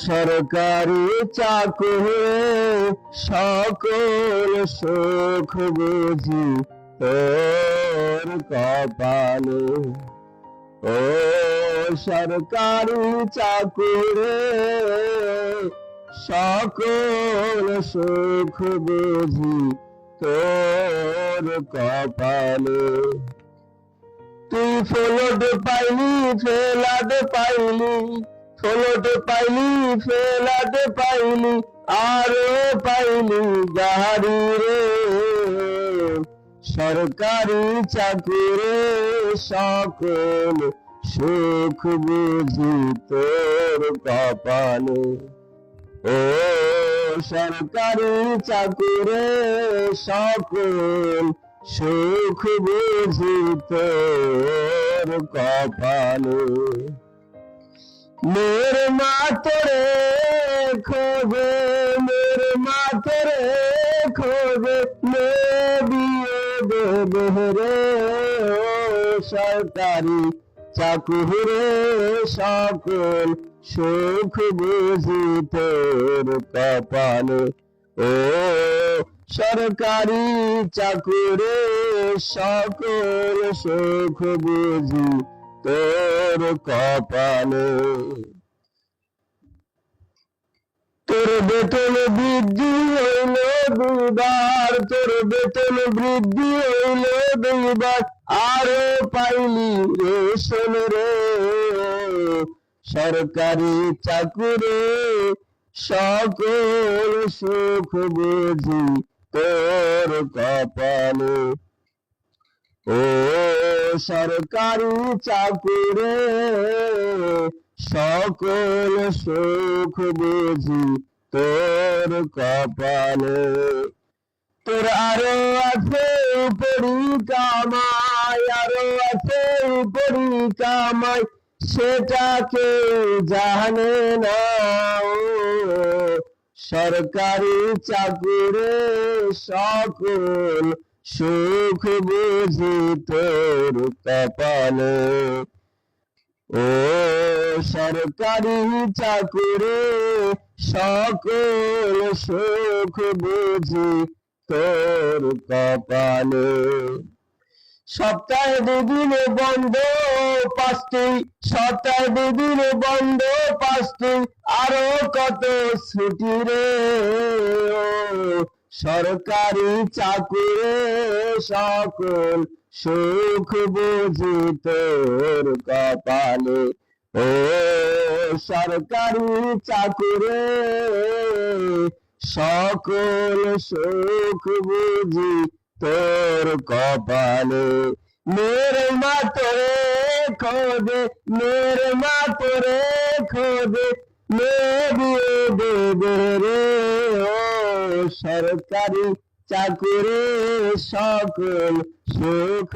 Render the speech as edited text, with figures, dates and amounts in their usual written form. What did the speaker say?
সরকারি চাকুরে সকল সুখ বুঝি তোর কপালে। ও সরকারি চাকুরে সকল সুখ বুঝি তোর কপালে। তুই ফ্লোট পাইলি ফ্লাড পাইলি, ফ্লোট পাইলি ফ্লাড পাইলি, আরো পাইলি গাড়ি রে। সরকারি চাকুরে সকল সুখ বুঝি তোর কপালে। ও সরকারি চাকুরে সকল সুখ বুঝি তোর কপালে। মেরে মাতরে খোঁজে, মেরে মাতরে খোঁজে, মে বিয়ে দেবে রে। সরকারি চাকুরে সকল সুখ বুঝি তোর কপালে। ও সরকারি চাকুরে সকল সুখ বুঝি তোর কপালে। তোর বেতন বৃদ্ধি হইল দুবার, তোর বেতন বৃদ্ধি হইল দুবার, আরো পাইলি রেশন রে। সরকারি চাকুরে সকল সুখ বুঝি তোর কপালে। ও সরকারি চাকুরে সকল সুখ বুঝি তোর কপালে। তোর আরো আছে উপরি কামাই, আরো আছে উপরি কামাই, সেটা কেউ জানে না। সরকারি চাকুরে সকল সুখ বুঝি তোর কপালে। ও সরকারি চাকুরে সকল সুখ বুঝি তোর কপালে। সপ্তাহে দুদিন বন্ধ পাঁচটি, সপ্তাহে দুদিন বন্ধ পাঁচটি, আরো কত ছুটি রে। সরকারি চাকুরে সকল সুখ বুঝি তোর কপালে। ও সরকারি চাকুরে সকল সুখ বুঝি তোর কপালে। মেরে মাতরে খোঁজে, মেরে মাতরে খোঁজে, মে বিয়ে দেবে রে। ও সরকারি চাকুরে সকল সুখ